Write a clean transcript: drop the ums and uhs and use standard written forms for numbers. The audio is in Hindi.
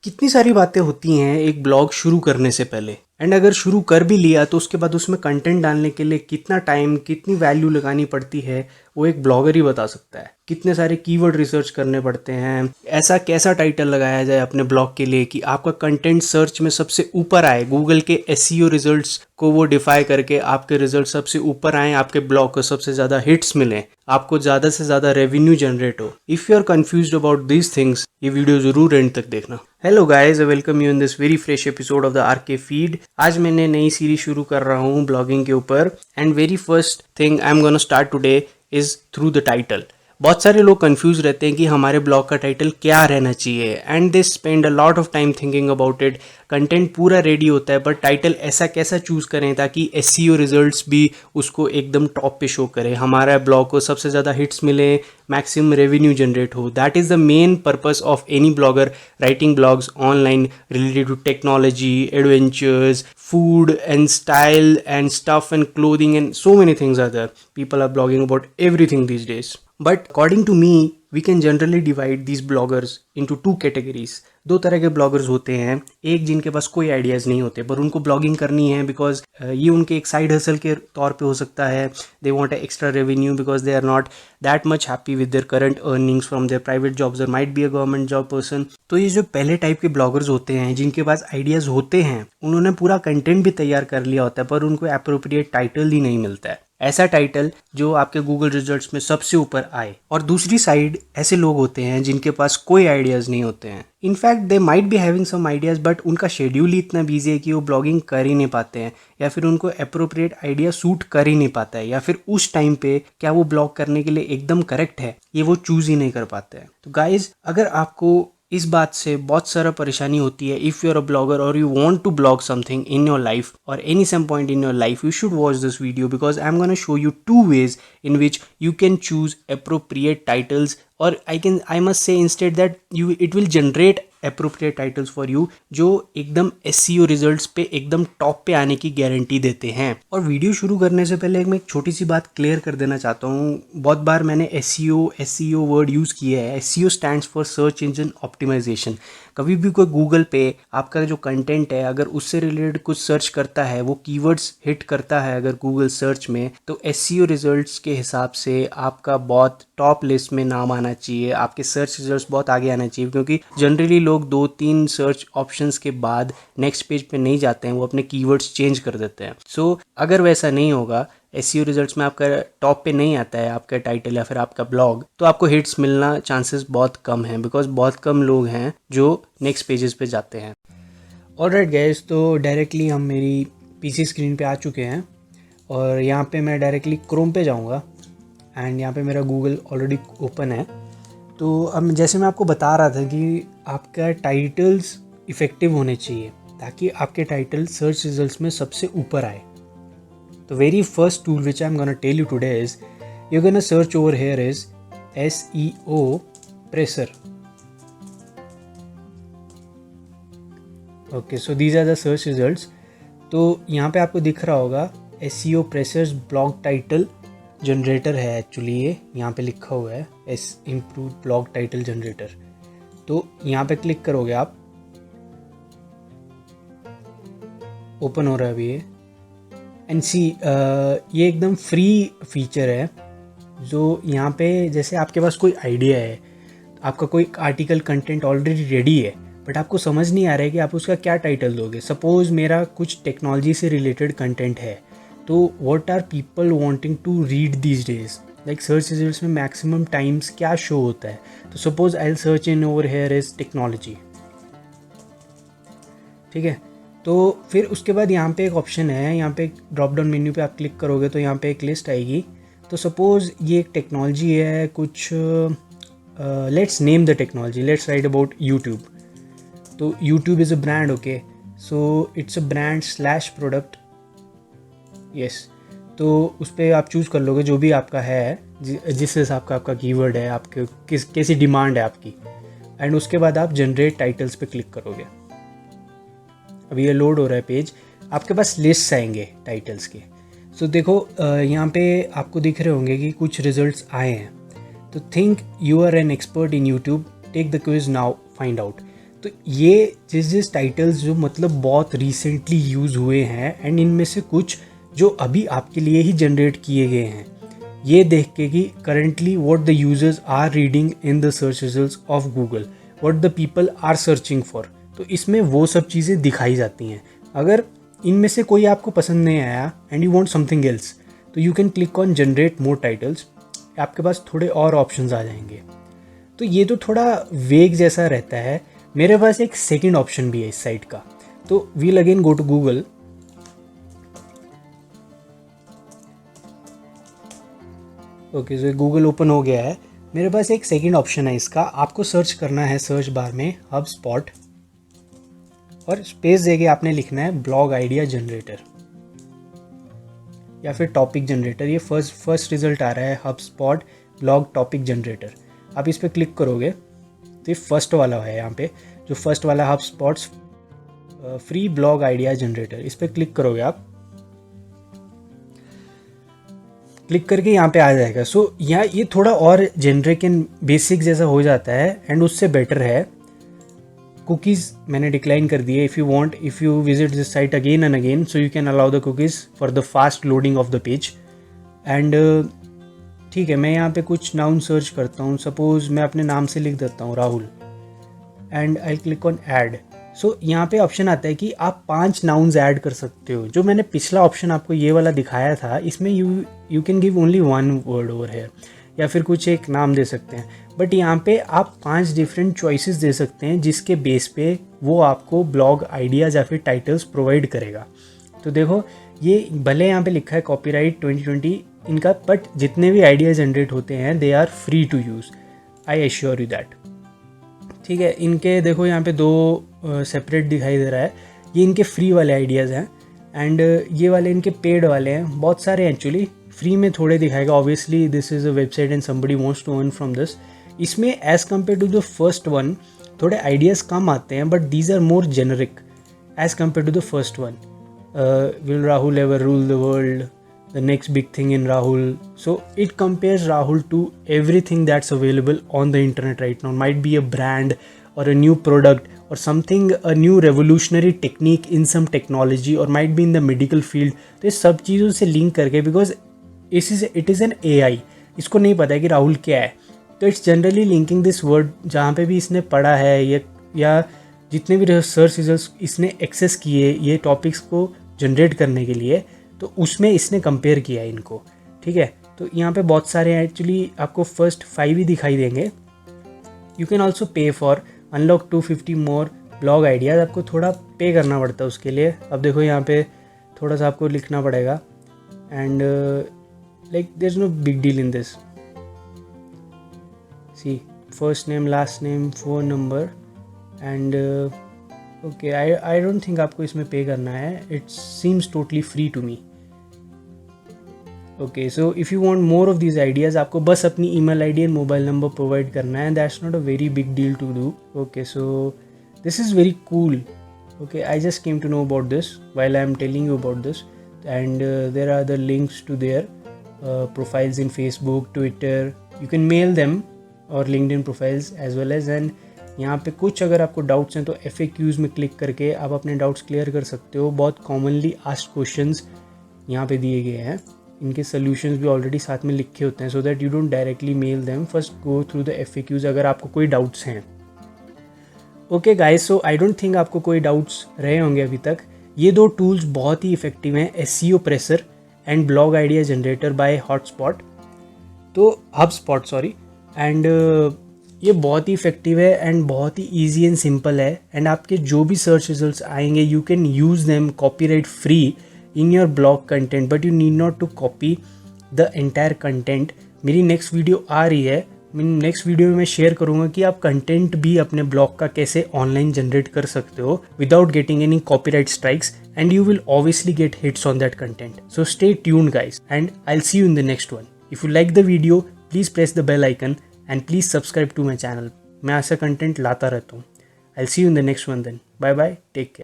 कितनी सारी बातें होती हैं एक ब्लॉग शुरू करने से पहले, एंड अगर शुरू कर भी लिया तो उसके बाद उसमें कंटेंट डालने के लिए कितना टाइम, कितनी वैल्यू लगानी पड़ती है वो एक ब्लॉगर ही बता सकता है। कितने सारे कीवर्ड रिसर्च करने पड़ते हैं, ऐसा कैसा टाइटल लगाया जाए अपने ब्लॉग के लिए कि आपका कंटेंट सर्च में सबसे ऊपर आए, गूगल के एसईओ रिजल्ट्स को वो डिफाई करके आपके रिजल्ट सबसे ऊपर आए, आपके ब्लॉग को सबसे ज़्यादा हिट्स मिले, आपको ज़्यादा से ज़्यादा रेवेन्यू जनरेट हो। If you are confused about these things, ये वीडियो ज़रूर एंड तक देखना। Hello guys, welcome you in this very fresh episode of the RK feed. आज मैंने नई सीरीज शुरू कर रहा हूँ ब्लॉगिंग के ऊपर, and very first thing I am gonna start today is through the title. बहुत सारे लोग कंफ्यूज रहते हैं कि हमारे ब्लॉग का टाइटल क्या रहना चाहिए, and they spend a lot of time thinking about it. Content पूरा रेडी होता है, बट टाइटल ऐसा कैसा चूज़ करें ताकि एसईओ रिजल्ट्स भी उसको एकदम टॉप पे शो करे, हमारा ब्लॉग को सबसे ज़्यादा हिट्स मिले, मैक्सिमम रेवेन्यू जनरेट हो। That is the main purpose of any blogger writing blogs online related to technology, adventures, food and style and stuff and clothing and so many things are there. People are blogging about everything these days. But according to me, we can generally divide these bloggers into two categories. दो तरह के ब्लॉगर्स होते हैं। एक जिनके पास कोई आइडियाज़ नहीं होते पर उनको ब्लॉगिंग करनी है बिकॉज ये उनके एक साइड हसल के तौर पे हो सकता है। They want extra revenue because they are not that much happy with their current earnings from their private jobs और might be a government job person. तो ये जो पहले टाइप के ब्लॉगर्स होते हैं जिनके पास आइडियाज़ होते हैं, उन्होंने पूरा कंटेंट भी तैयार कर लिया होता है पर उनको अप्रोप्रिएट टाइटल ही नहीं मिलता है, ऐसा टाइटल जो आपके गूगल रिजल्ट्स में सबसे ऊपर आए। और दूसरी साइड ऐसे लोग होते हैं जिनके पास कोई आइडियाज़ नहीं होते हैं। In fact they might be having some ideas, but उनका शेड्यूल ही इतना बिजी है कि वो ब्लॉगिंग कर ही नहीं पाते हैं, या फिर उनको अप्रोप्रिएट आइडिया सूट कर ही नहीं पाता है, या फिर उस टाइम पे क्या वो ब्लॉग करने के लिए एकदम करेक्ट है ये वो चूज़ ही नहीं कर पाते हैं। तो गाइज, अगर आपको इस बात से बहुत सारा परेशानी होती है, if you are a blogger और you want to blog something in your life और any some point in your life, you should watch this video because I'm gonna show you two ways in which you can choose appropriate titles, or I must say instead that it will generate appropriate titles for you जो एकदम SEO रिजल्ट्स पे एकदम टॉप पे आने की गारंटी देते हैं। और वीडियो शुरू करने से पहले मैं एक छोटी सी बात क्लियर कर देना चाहता हूँ। बहुत बार मैंने SEO वर्ड यूज़ किया है। SEO stands for search engine optimisation. कभी भी कोई गूगल पे आपका जो कंटेंट है अगर उससे रिलेटेड कुछ सर्च करता है, वो कीवर्ड्स हिट करता है अगर गूगल सर्च में, तो SEO रिजल्ट्स के हिसाब से आपका बहुत टॉप लिस्ट में नाम आना चाहिए, आपके सर्च रिजल्ट्स बहुत आगे आना चाहिए, क्योंकि जनरली लोग 2-3 सर्च ऑप्शंस के बाद नेक्स्ट पेज पे नहीं जाते हैं, वो अपने कीवर्ड्स चेंज कर देते हैं। सो अगर वैसा नहीं होगा, SEO रिजल्ट्स में आपका टॉप पे नहीं आता है आपका टाइटल या फिर आपका ब्लॉग, तो आपको हिट्स मिलना चांसेस बहुत कम हैं, बिकॉज बहुत कम लोग हैं जो नेक्स्ट पेजेस पे जाते हैं। ऑलराइट गाइस, तो डायरेक्टली हम मेरी PC स्क्रीन पे आ चुके हैं और यहाँ पे मैं डायरेक्टली क्रोम पे जाऊँगा, एंड यहाँ पे मेरा गूगल ऑलरेडी ओपन है। तो अब जैसे मैं आपको बता रहा था कि आपका टाइटल्स इफ़ेक्टिव होने चाहिए ताकि आपके टाइटल सर्च रिजल्ट्स में सबसे ऊपर आए। The very first tool which I'm gonna tell you today is you're gonna search over here is SEO Presser. Okay, so these are the search results. तो यहाँ पे आपको दिख रहा होगा SEO Presser's blog title generator है एक्चुअली, ये यहाँ पे लिखा हुआ है Improved blog title generator। तो यहाँ पे क्लिक करोगे आप, ओपन हो रहा है अभी ये, एंड सी ये एकदम फ्री फीचर है। जो यहाँ पे जैसे आपके पास कोई आइडिया है, आपका कोई आर्टिकल कंटेंट ऑलरेडी रेडी है, बट आपको समझ नहीं आ रहा है कि आप उसका क्या टाइटल दोगे। सपोज़ मेरा कुछ टेक्नोलॉजी से रिलेटेड कंटेंट है, तो what are people wanting to read these days, like search results में मैक्सिमम टाइम्स क्या शो होता है। तो suppose I will search in over here is technology, ठीक है। तो फिर उसके बाद यहाँ पे एक ऑप्शन है, यहाँ पे ड्रॉप डाउन मेन्यू पे आप क्लिक करोगे तो यहाँ पे एक लिस्ट आएगी। तो सपोज़ ये एक टेक्नोलॉजी है कुछ, let's name the technology, let's write about YouTube. तो YouTube is a brand, okay, so it's a brand slash product, yes. तो उस पर आप चूज़ कर लोगे जो भी आपका है, जिस हिसाब का आपका कीवर्ड है, आपके कैसी डिमांड है आपकी, एंड उसके बाद आप जनरेट टाइटल्स पे क्लिक करोगे। अभी ये लोड हो रहा है पेज, आपके पास लिस्ट आएंगे टाइटल्स के। सो देखो यहाँ पे आपको दिख रहे होंगे कि कुछ रिजल्ट्स आए हैं। तो think you are an expert in YouTube, take the quiz now, find out. तो ये जिस टाइटल्स जो मतलब बहुत रिसेंटली यूज़ हुए हैं एंड इनमें से कुछ जो अभी आपके लिए ही जनरेट किए गए हैं, ये देख के कि currently what the users are reading in the search results of Google, what the people are searching for, तो इसमें वो सब चीज़ें दिखाई जाती हैं। अगर इनमें से कोई आपको पसंद नहीं आया and you want something else, तो you can click on generate more titles, आपके पास थोड़े और ऑप्शंस आ जाएंगे। तो ये तो थोड़ा वेग जैसा रहता है। मेरे पास एक सेकंड ऑप्शन भी है इस साइट का, तो we'll again go to Google. Okay, so Google open हो गया है। मेरे पास एक सेकंड ऑप्शन है इसका, आपको सर्च करना है सर्च बार में हब स्पॉट और स्पेस देके आपने लिखना है ब्लॉग आइडिया जनरेटर या फिर टॉपिक जनरेटर। ये फर्स्ट रिजल्ट आ रहा है hub spot blog topic generator. आप इस पर क्लिक करोगे तो ये फर्स्ट वाला है, यहाँ पे जो फर्स्ट वाला hub spots free blog idea generator, इस पर क्लिक करोगे आप। क्लिक करके यहाँ पे आ जाएगा। सो यहाँ ये थोड़ा और जेनरिक एंड बेसिक जैसा हो जाता है एंड उससे बेटर है। कुकीज़ मैंने डिक्लाइन कर दिए। If you visit this site again and again, so you can allow the cookies for the fast loading of the page. And ठीक है, मैं यहाँ पे कुछ नाउन सर्च करता हूँ। सपोज मैं अपने नाम से लिख देता हूँ Rahul and I click on add. So यहाँ पे ऑप्शन आता है कि आप 5 नाउन्स ऐड कर सकते हो। जो मैंने पिछला ऑप्शन आपको ये वाला दिखाया था, इसमें you can give only 1 word over here या फिर कुछ एक नाम दे सकते हैं। बट यहाँ पे आप 5 डिफरेंट चॉइसेस दे सकते हैं जिसके बेस पे वो आपको ब्लॉग आइडियाज़ या फिर टाइटल्स प्रोवाइड करेगा। तो देखो, ये भले यहाँ पे लिखा है कॉपीराइट 2020 इनका, बट जितने भी आइडिया जनरेट होते हैं they are free to use, I assure you that. ठीक है, इनके देखो यहाँ पे 2 सेपरेट दिखाई दे रहा है। ये इनके फ्री वाले आइडियाज़ हैं एंड ये वाले इनके पेड वाले हैं। बहुत सारे एक्चुअली फ्री में थोड़े दिखाएगा। Obviously this is a website and somebody wants to earn from this. इसमें as compare to the first one थोड़े आइडियाज़ कम आते हैं, but these are more generic as compare to the first one. Will Rahul ever rule the world, the next big thing in Rahul. So it compares Rahul to everything that's available on the internet right now. Might be a brand or a new product or something, a new revolutionary technique in some technology, or might be in the medical field. तो ये सब चीज़ों से लिंक करके, because it is an AI, इसको नहीं पता है कि राहुल क्या है, तो it's generally linking this word जहाँ पे भी इसने पढ़ा है या जितने भी सर्च रिजल्ट्स इसने एक्सेस किए ये टॉपिक्स को जनरेट करने के लिए, तो उसमें इसने कंपेयर किया है इनको। ठीक है, तो यहाँ पे बहुत सारे हैं एक्चुअली, आपको फर्स्ट 5 ही दिखाई देंगे। यू कैन ऑल्सो पे for unlock 250 more blog ideas. आपको थोड़ा पे करना पड़ता है उसके लिए। अब देखो यहाँ पे थोड़ा सा आपको लिखना पड़ेगा and like there is no big deal in this. See first name, last name, phone number and okay, I don't think आपको इसमें पे करना है। It seems totally free to me. Okay, so if you want more of these ideas, आपको बस अपनी email ID and mobile number provide करना है। That's not a very big deal to do. Okay, so this is very cool. Okay, I just came to know about this while I am telling you about this, and there are the links to their profiles in Facebook, Twitter. You can mail them or LinkedIn profiles as well as, and यहाँ पे कुछ अगर आपको डाउट्स हैं तो FAQs में क्लिक करके आप अपने डाउट्स क्लियर कर सकते हो। बहुत कॉमनली आस्क्ड क्वेश्चंस यहाँ पे दिए गए हैं, इनके सोल्यूशंस भी ऑलरेडी साथ में लिखे होते हैं, so that you don't directly mail them, first go through the FAQs अगर आपको कोई डाउट्स हैं। Okay guys, so I don't think आपको कोई डाउट्स रहे होंगे अभी तक। ये 2 टूल्स बहुत ही इफेक्टिव हैं, SEO presser and blog idea generator by hotspot, तो हबस्पॉट सॉरी। एंड ये बहुत ही इफेक्टिव है एंड बहुत ही ईजी एंड सिंपल है। एंड आपके जो भी सर्च रिजल्ट्स आएंगे you can use them copyright free in your blog content, but you need not to copy the entire content. मेरी नेक्स्ट वीडियो आ रही है, नेक्स्ट वीडियो में मैं शेयर करूंगा कि आप कंटेंट भी अपने ब्लॉग का कैसे ऑनलाइन जनरेट कर सकते हो without getting any copyright strikes, and you will obviously get hits on that content. So stay tuned guys and I will see you in the next one. If you like the video please press the bell icon and please subscribe to my channel. मैं ऐसा कंटेंट लाता रहता हूँ। I will see you in the next one then. Bye bye, take care.